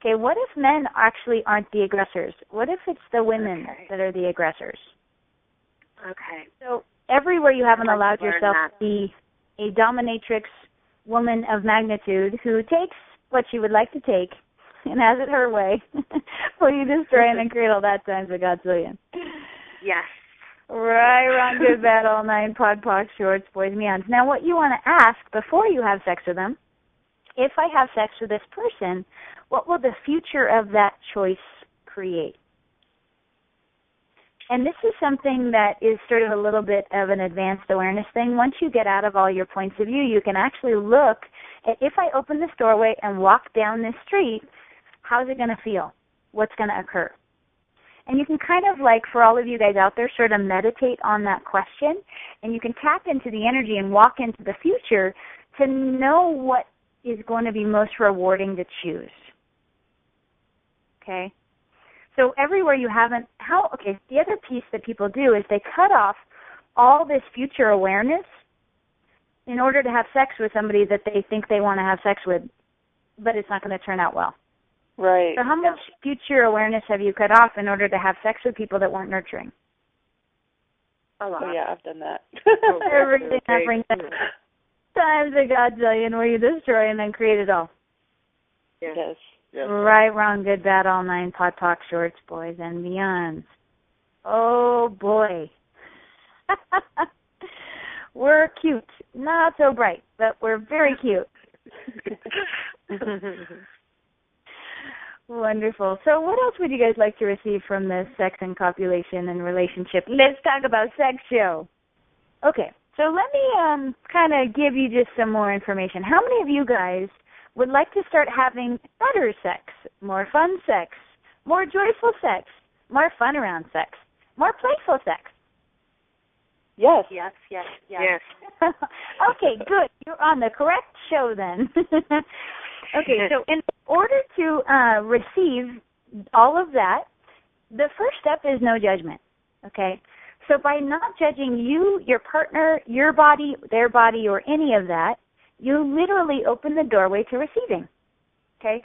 Okay, what if men actually aren't the aggressors? What if it's the women that are the aggressors? Okay. So everywhere you haven't allowed yourself to be a dominatrix woman of magnitude who takes what she would like to take and has it her way, will you destroy and create all that times a godzillion? Yes. Right, wrong, good, bad, all nine, pod, poc, shorts, boys, meons. Now, what you want to ask before you have sex with them, if I have sex with this person, what will the future of that choice create? And this is something that is sort of a little bit of an advanced awareness thing. Once you get out of all your points of view, you can actually look at, if I open this doorway and walk down this street, how's it going to feel? What's going to occur? And you can kind of like, for all of you guys out there, sort of meditate on that question, and you can tap into the energy and walk into the future to know what is going to be most rewarding to choose. Okay? So everywhere you haven't, the other piece that people do is they cut off all this future awareness in order to have sex with somebody that they think they want to have sex with, but it's not going to turn out well. Right. So how much future awareness have you cut off in order to have sex with people that weren't nurturing? A lot. Oh, yeah, I've done that. Everything that brings up times a godzillion where you destroy and then create it all. Yes. Right, wrong, good, bad, all nine, pot, talk, shorts, boys, and beyonds. Oh, boy. We're cute. Not so bright, but we're very cute. Wonderful. So what else would you guys like to receive from this sex and copulation and relationship? Let's talk about sex show. Okay, so let me kind of give you just some more information. How many of you guys would like to start having better sex, more fun sex, more joyful sex, more fun around sex, more playful sex? Yes. Yes. Okay, good. You're on the correct show then. Okay, so in order to receive all of that, the first step is no judgment, okay? So by not judging you, your partner, your body, their body, or any of that, you literally open the doorway to receiving, okay?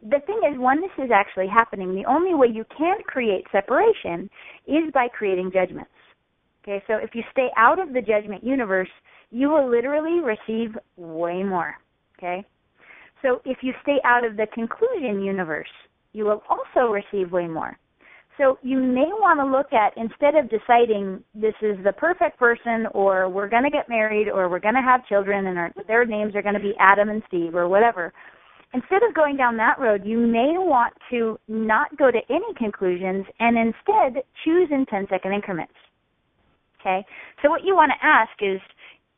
The thing is, when this is actually happening, the only way you can create separation is by creating judgments, okay? So if you stay out of the judgment universe, you will literally receive way more, okay? So if you stay out of the conclusion universe, you will also receive way more. So you may want to look at, instead of deciding this is the perfect person, or we're going to get married, or we're going to have children, and their names are going to be Adam and Steve, or whatever, instead of going down that road, you may want to not go to any conclusions and instead choose in 10-second increments. Okay? So what you want to ask is,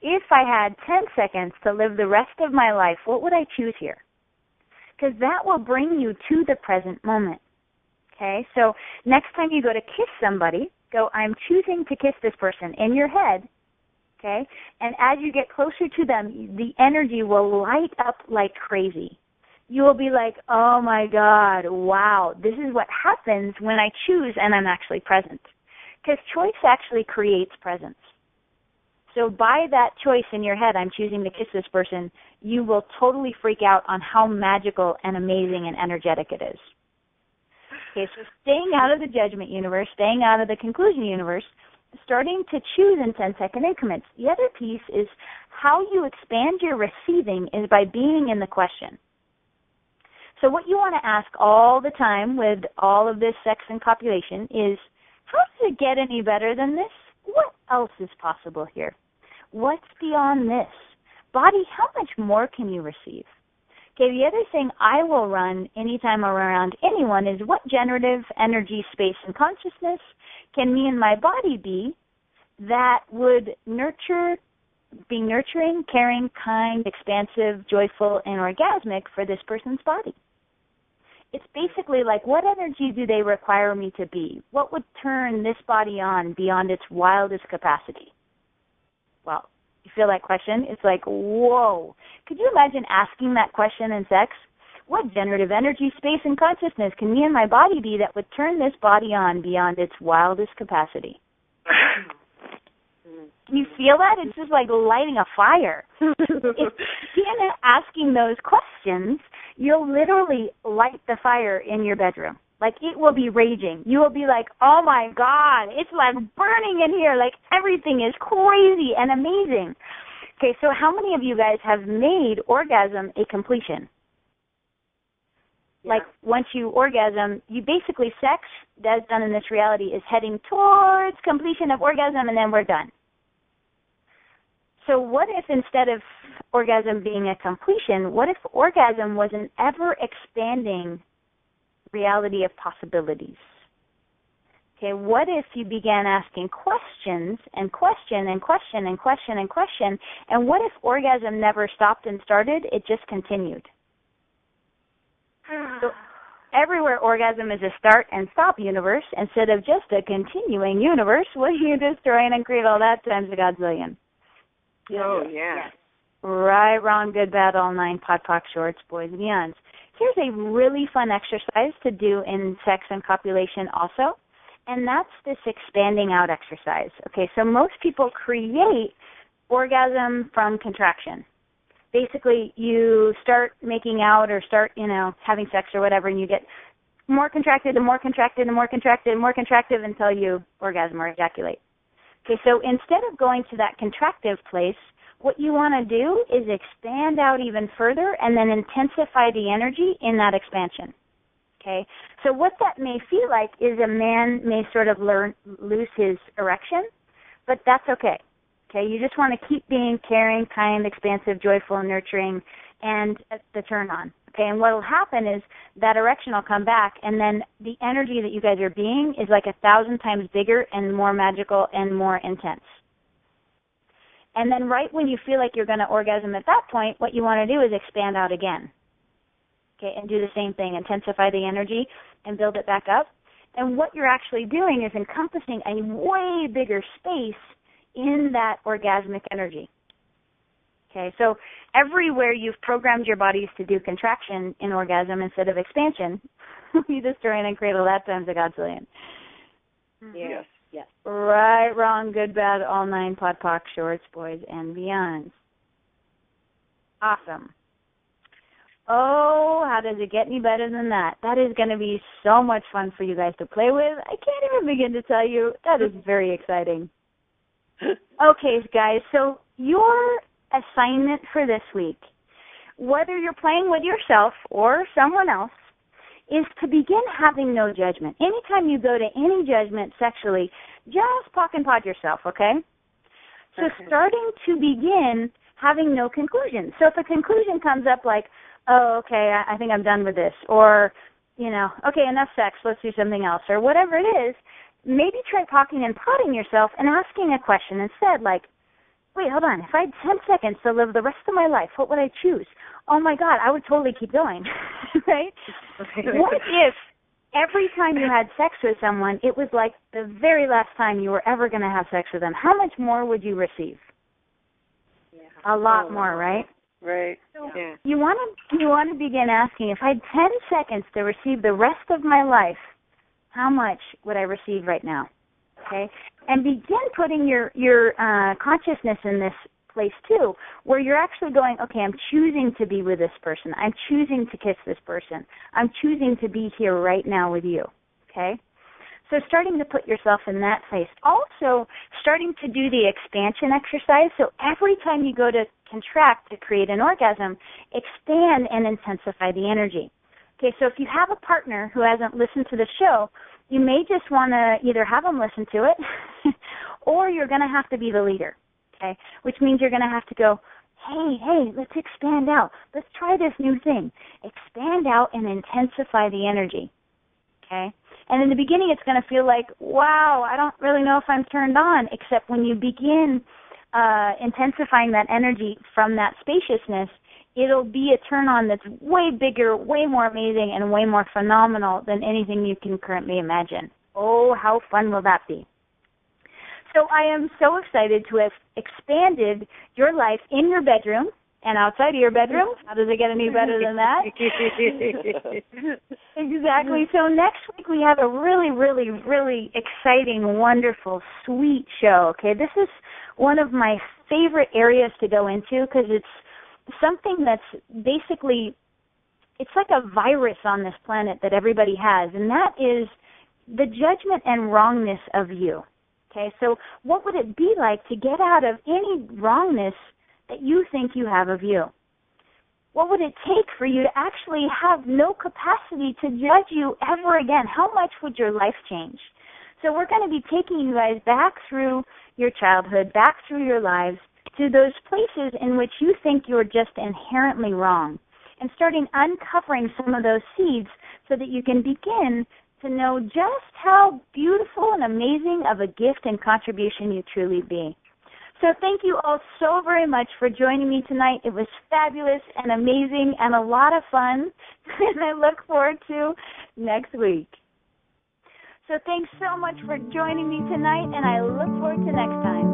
if I had 10 seconds to live the rest of my life, what would I choose here? Because that will bring you to the present moment. Okay, so next time you go to kiss somebody, go, I'm choosing to kiss this person in your head. Okay, and as you get closer to them, the energy will light up like crazy. You will be like, oh my God, wow, this is what happens when I choose and I'm actually present. Because choice actually creates presence. So by that choice in your head, I'm choosing to kiss this person, you will totally freak out on how magical and amazing and energetic it is. Okay, so staying out of the judgment universe, staying out of the conclusion universe, starting to choose in 10-second increments. The other piece is how you expand your receiving is by being in the question. So what you want to ask all the time with all of this sex and copulation is, how does it get any better than this? What else is possible here? What's beyond this? Body, how much more can you receive? Okay, the other thing I will run anytime I'm around anyone is, what generative energy, space, and consciousness can me and my body be that would be nurturing, caring, kind, expansive, joyful, and orgasmic for this person's body? It's basically like, what energy do they require me to be? What would turn this body on beyond its wildest capacity? Well, you feel that question? It's like, whoa. Could you imagine asking that question in sex? What generative energy, space, and consciousness can me and my body be that would turn this body on beyond its wildest capacity? Can you feel that? It's just like lighting a fire. If you begin asking those questions, you'll literally light the fire in your bedroom. Like, it will be raging. You will be like, oh my God, it's like burning in here. Like, everything is crazy and amazing. Okay, so how many of you guys have made orgasm a completion? Yeah. Like, once you orgasm, you basically, sex that's done in this reality is heading towards completion of orgasm, and then we're done. So what if, instead of orgasm being a completion, what if orgasm was an ever-expanding reality of possibilities? Okay, what if you began asking questions and question and question and question and question, and what if orgasm never stopped and started, it just continued? So everywhere orgasm is a start and stop universe instead of just a continuing universe, will you destroy and create all that times a godzillion? Oh, yeah. Right, wrong, good, bad, all nine, pot, shorts, boys, and beyonds. Here's a really fun exercise to do in sex and copulation also, and that's this expanding out exercise. Okay, so most people create orgasm from contraction. Basically, you start making out or start, having sex or whatever, and you get more contracted and more contracted and more contracted and more contracted until you orgasm or ejaculate. Okay, so instead of going to that contractive place, what you want to do is expand out even further and then intensify the energy in that expansion. Okay, so what that may feel like is a man may sort of lose his erection, but that's okay. Okay, you just want to keep being caring, kind, expansive, joyful, nurturing, and the turn on. Okay, and what will happen is that erection will come back, and then the energy that you guys are being is like 1,000 times bigger and more magical and more intense. And then right when you feel like you're going to orgasm at that point, what you want to do is expand out again. Okay, and do the same thing, intensify the energy and build it back up. And what you're actually doing is encompassing a way bigger space in that orgasmic energy. Okay, so everywhere you've programmed your bodies to do contraction in orgasm instead of expansion, you destroy and cradle that times a godzillion. Yes. Yes. Right, wrong, good, bad, all nine, pod, poc, shorts, boys, and beyond. Awesome. Oh, how does it get any better than that? That is going to be so much fun for you guys to play with. I can't even begin to tell you. That is very exciting. Okay, guys, so your assignment for this week, whether you're playing with yourself or someone else, is to begin having no judgment. Anytime you go to any judgment sexually, just pock and pod yourself, okay? So starting to begin having no conclusion. So if a conclusion comes up like, oh, okay, I think I'm done with this, or, you know, okay, enough sex, let's do something else, or whatever it is, maybe try pocking and podding yourself and asking a question instead, like, wait, hold on, if I had 10 seconds to live the rest of my life, what would I choose? Oh, my God, I would totally keep going, right? What if every time you had sex with someone, it was like the very last time you were ever going to have sex with them? How much more would you receive? Yeah. A lot more, right? Right. So you want to begin asking, if I had 10 seconds to receive the rest of my life, how much would I receive right now? Okay? And begin putting your consciousness in this place too, where you're actually going, okay, I'm choosing to be with this person. I'm choosing to kiss this person. I'm choosing to be here right now with you. Okay? So starting to put yourself in that place. Also, starting to do the expansion exercise. So every time you go to contract to create an orgasm, expand and intensify the energy. Okay, so if you have a partner who hasn't listened to the show, you may just want to either have them listen to it or you're going to have to be the leader, okay, which means you're going to have to go, hey, let's expand out. Let's try this new thing. Expand out and intensify the energy, okay? And in the beginning, it's going to feel like, wow, I don't really know if I'm turned on, except when you begin intensifying that energy from that spaciousness, it'll be a turn-on that's way bigger, way more amazing, and way more phenomenal than anything you can currently imagine. Oh, how fun will that be? So I am so excited to have expanded your life in your bedroom and outside of your bedroom. How does it get any better than that? Exactly. So next week we have a really, really, really exciting, wonderful, sweet show. Okay, this is one of my favorite areas to go into because it's something that's basically, it's like a virus on this planet that everybody has, and that is the judgment and wrongness of you. Okay, so what would it be like to get out of any wrongness that you think you have of you? What would it take for you to actually have no capacity to judge you ever again? How much would your life change? So we're going to be taking you guys back through your childhood, back through your lives, to those places in which you think you're just inherently wrong, and starting uncovering some of those seeds so that you can begin to know just how beautiful and amazing of a gift and contribution you truly be. So thank you all so very much for joining me tonight. It was fabulous and amazing and a lot of fun, and I look forward to next week. So thanks so much for joining me tonight, and I look forward to next time.